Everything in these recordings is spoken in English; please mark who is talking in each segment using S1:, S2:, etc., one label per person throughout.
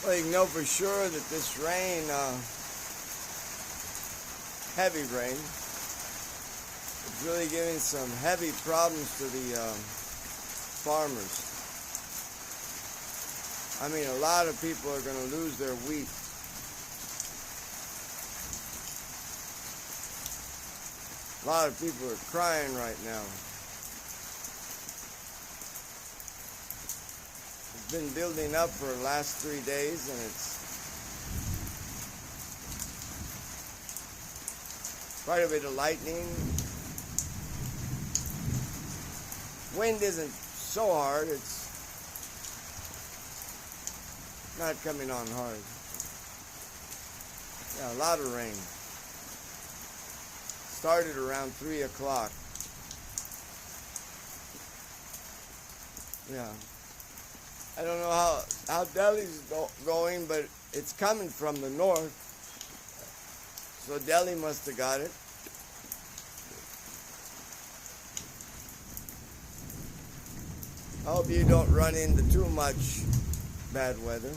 S1: Well, you can know for sure that this rain, heavy rain, is really giving some heavy problems to the farmers. I mean, a lot of people are going to lose their wheat. A lot of people are crying right now. It's been building up for the last 3 days, and it's quite a bit of lightning. Wind isn't so hard, it's not coming on hard. Yeah, a lot of rain. Started around 3 o'clock. Yeah. I don't know how Delhi's going, but it's coming from the north. So Delhi must have got it. I hope you don't run into too much bad weather.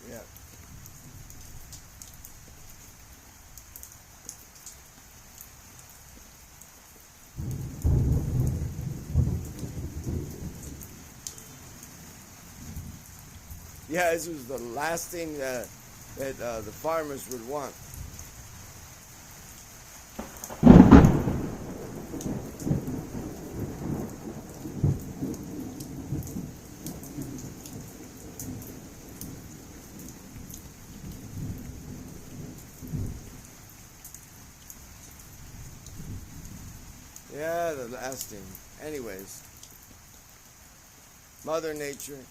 S1: Yeah. Yeah, this was the last thing that the farmers would want. Yeah, the last thing. Anyways, Mother Nature.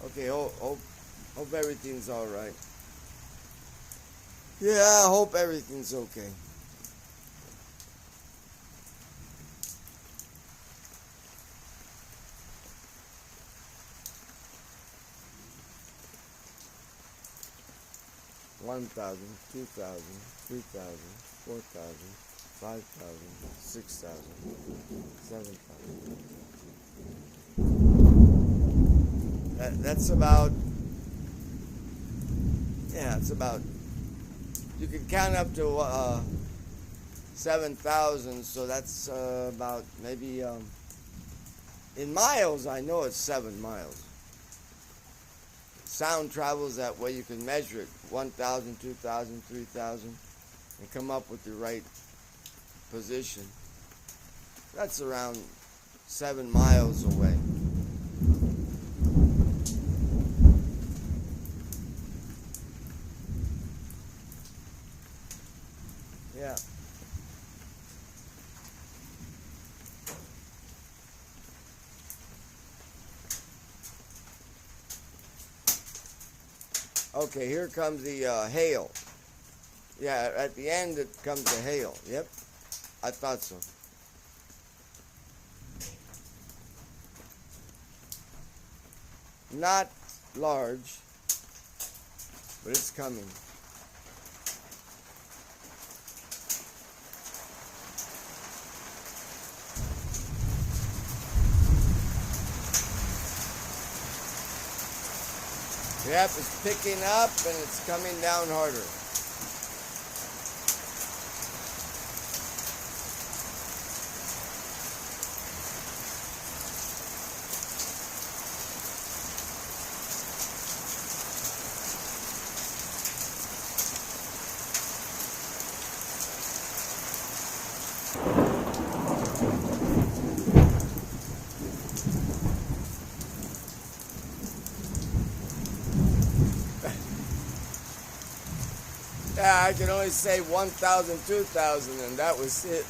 S1: Okay, hope everything's all right. Yeah, I hope everything's okay. $1,000, $2,000, $3,000, $4,000, $5,000, $6,000, $7,000. That's about, yeah, it's about, you can count up to 7,000, so that's about maybe, in miles, I know it's 7 miles. Sound travels that way, you can measure it, 1,000, 2,000, 3,000, and come up with the right position. That's around 7 miles away. Yeah. Okay, here comes the hail. Yeah, at the end it comes the hail. Yep, I thought so. Not large, but it's coming. Yep, it's picking up and it's coming down harder. Yeah, I can only say 1,000, 2,000, and that was it.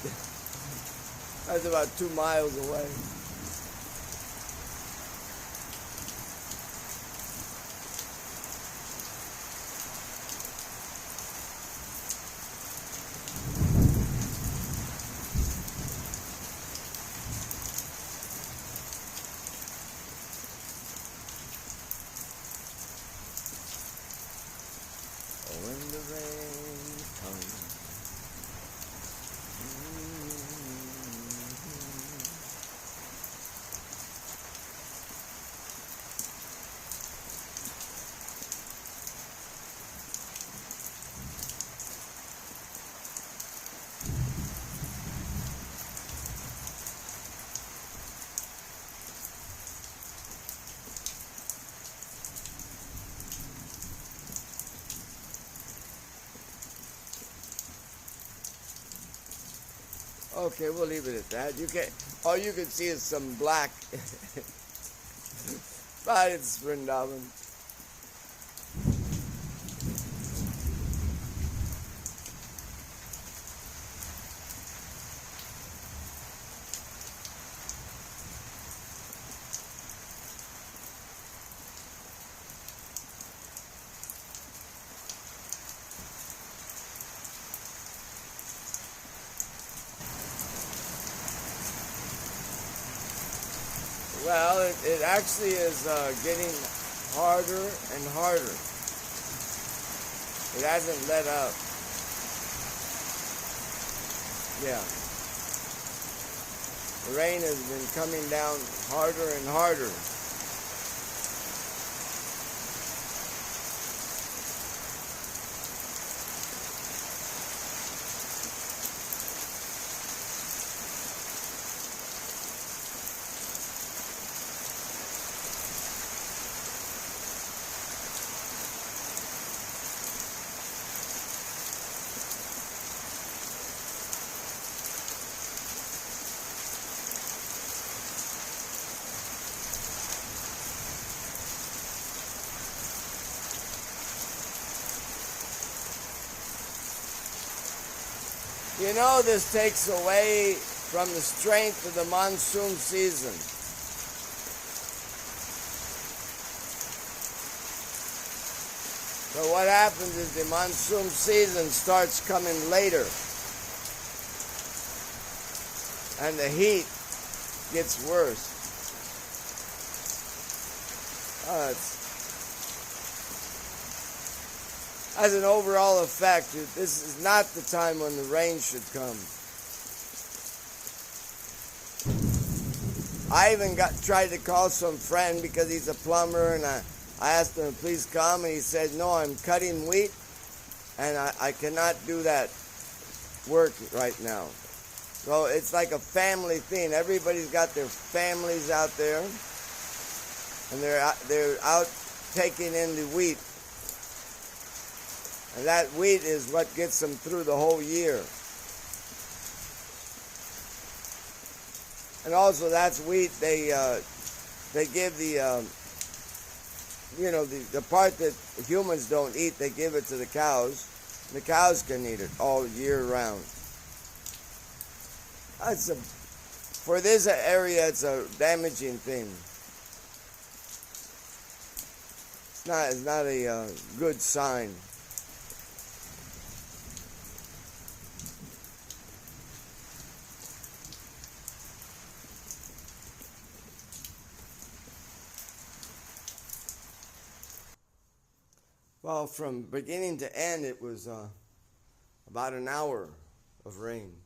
S1: That's about 2 miles away. Okay, we'll leave it at that. You can, all you can see is some black. But it's Vrindavan. Well, it actually is getting harder and harder. It hasn't let up. Yeah. The rain has been coming down harder and harder. You know, this takes away from the strength of the monsoon season. So what happens is the monsoon season starts coming later. And the heat gets worse. As an overall effect, this is not the time when the rain should come. I even tried to call some friend because he's a plumber, and I asked him to please come, and he said, no, I'm cutting wheat, and I cannot do that work right now. So it's like a family thing. Everybody's got their families out there, and they're out taking in the wheat. And that wheat is what gets them through the whole year. And also that's wheat they give the the part that humans don't eat, they give it to the cows. The cows can eat it all year round. For this area, it's a damaging thing. It's not a good sign. Well, from beginning to end, it was about an hour of rain.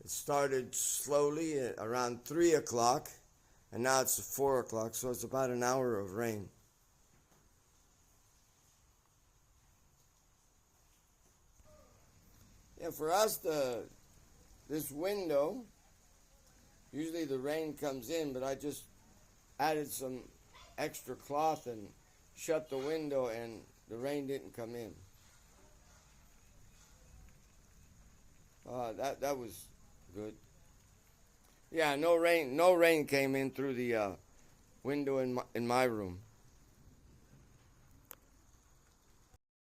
S1: It started slowly at around 3 o'clock, and now it's 4 o'clock, so it's about an hour of rain. Yeah, for us, this window, usually the rain comes in, but I just added some extra cloth and shut the window, and the rain didn't come in. That was good. Yeah, no rain came in through the window in my room.